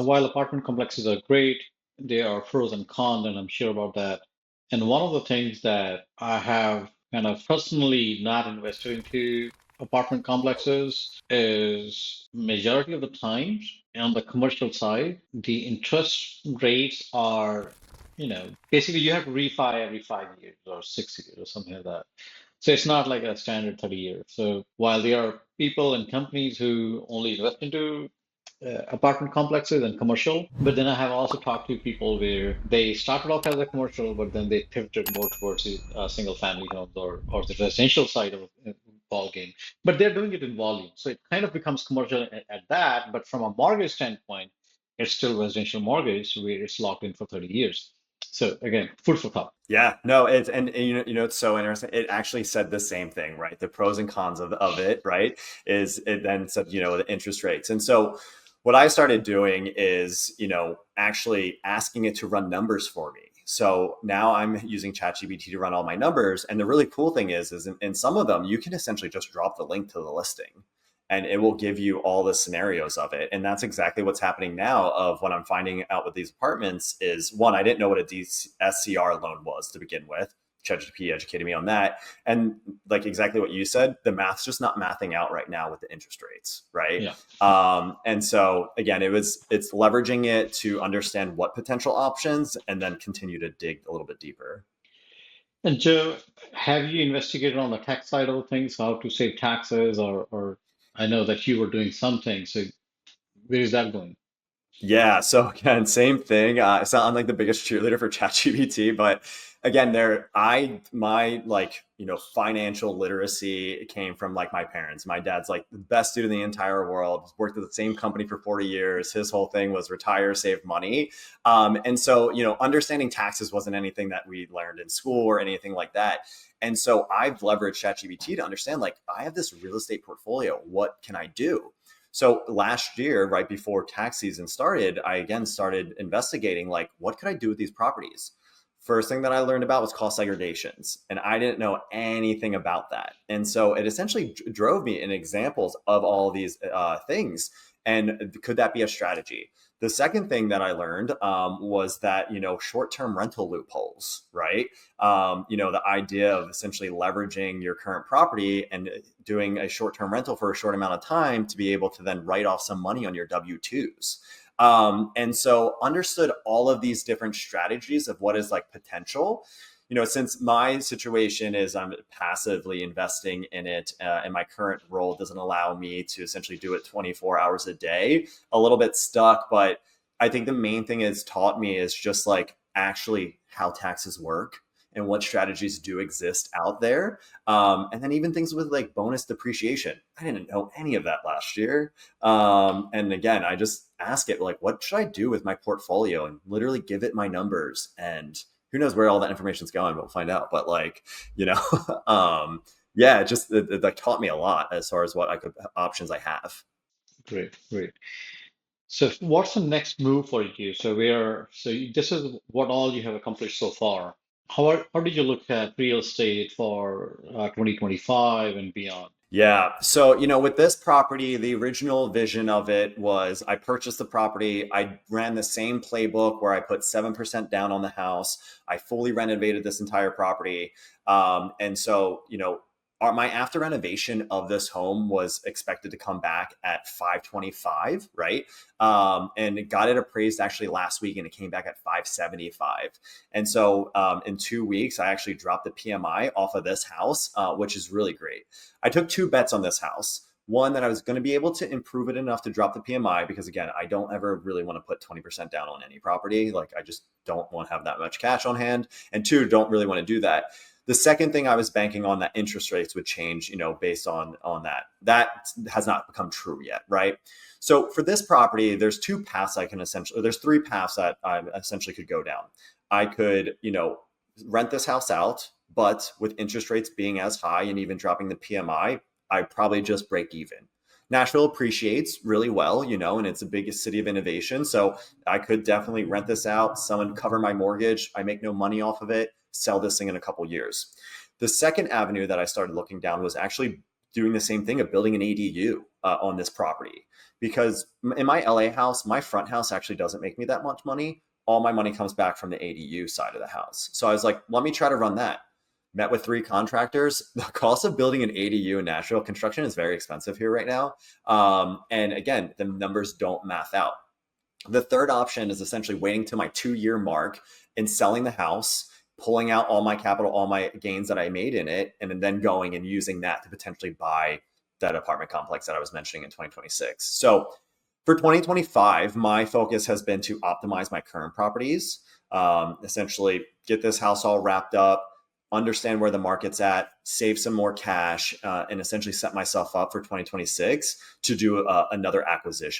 While apartment complexes are great, there are pros and cons, and I'm sure about that. And one of the things that I have kind of personally not invested into apartment complexes is majority of the times on the commercial side, the interest rates are, basically you have to refi every 5 years or 6 years or something like that. So it's not like a standard 30 years. So while there are people and companies who only invest into apartment complexes and commercial. But then I have also talked to people where they started off as a commercial, but then they pivoted more towards the single family homes or the residential side of the ball game. But they're doing it in volume. So it kind of becomes commercial at that. But from a mortgage standpoint, it's still residential mortgage where it's locked in for 30 years. So again, food for thought. Yeah, no, it's and it's so interesting. It actually said the same thing, right? The pros and cons of it, right? Is it then said, the interest rates. And so what I started doing is, actually asking it to run numbers for me. So now I'm using ChatGPT to run all my numbers. And the really cool thing is in some of them, you can essentially just drop the link to the listing and it will give you all the scenarios of it. And that's exactly what's happening now. Of what I'm finding out with these apartments is, one, I didn't know what a DSCR loan was to begin with. ChatGPT educated me on that. And like exactly what you said, the math's just not mathing out right now with the interest rates, right? Yeah. And so again, it's leveraging it to understand what potential options and then continue to dig a little bit deeper. And Joe, have you investigated on the tax side of things, how to save taxes, or I know that you were doing something. So where is that going? Yeah. So again, same thing. It's not, I'm like the biggest cheerleader for ChatGPT, but again, my like, financial literacy came from like my parents. My dad's like the best dude in the entire world. Worked at the same company for 40 years. His whole thing was retire, save money. And so, understanding taxes wasn't anything that we learned in school or anything like that. And so I've leveraged ChatGPT to understand, like, I have this real estate portfolio. What can I do? So last year, right before tax season started, I again started investigating, like, what could I do with these properties? First thing that I learned about was cost segregations, and I didn't know anything about that. And so it essentially drove me in examples of all these things. And could that be a strategy? The second thing that I learned was that, short-term rental loopholes, right? The idea of essentially leveraging your current property and doing a short-term rental for a short amount of time to be able to then write off some money on your W-2s. And so understood all of these different strategies of what is like potential. Since my situation is I'm passively investing in it, and my current role doesn't allow me to essentially do it 24 hours a day, a little bit stuck. But I think the main thing it's taught me is just like actually how taxes work and what strategies do exist out there. And then even things with like bonus depreciation. I didn't know any of that last year. And again, I just ask it, like, what should I do with my portfolio, and literally give it my numbers. And who knows where all that information is going, but we'll find out. But like, yeah, it like taught me a lot as far as what options I have. Great, great. So what's the next move for you? This is what all you have accomplished so far. How did you look at real estate for 2025 and beyond? Yeah. So, with this property, the original vision of it was I purchased the property. I ran the same playbook where I put 7% down on the house. I fully renovated this entire property. And so, my after renovation of this home was expected to come back at 525, right? And it got it appraised actually last week, and it came back at 575. And so in 2 weeks, I actually dropped the PMI off of this house, which is really great. I took two bets on this house. One, that I was going to be able to improve it enough to drop the PMI, because again, I don't ever really want to put 20% down on any property. Like, I just don't want to have that much cash on hand. And two, don't really want to do that. The second thing, I was banking on that interest rates would change, based on that. That has not become true yet, right? So for this property, there's there's three paths that I essentially could go down. I could, rent this house out, but with interest rates being as high and even dropping the PMI, I probably just break even. Nashville appreciates really well, and it's the biggest city of innovation. So I could definitely rent this out, someone cover my mortgage. I make no money off of it, sell this thing in a couple years. The second avenue that I started looking down was actually doing the same thing of building an ADU on this property. Because in my LA house, my front house actually doesn't make me that much money. All my money comes back from the ADU side of the house. So I was like, let me try to run that. Met with 3 contractors. The cost of building an ADU in Nashville, construction is very expensive here right now. And again, the numbers don't math out. The third option is essentially waiting to my 2-year mark and selling the house, pulling out all my capital, all my gains that I made in it, and then going and using that to potentially buy that apartment complex that I was mentioning in 2026. So for 2025, my focus has been to optimize my current properties, essentially get this house all wrapped up, understand where the market's at, save some more cash, and essentially set myself up for 2026 to do another acquisition.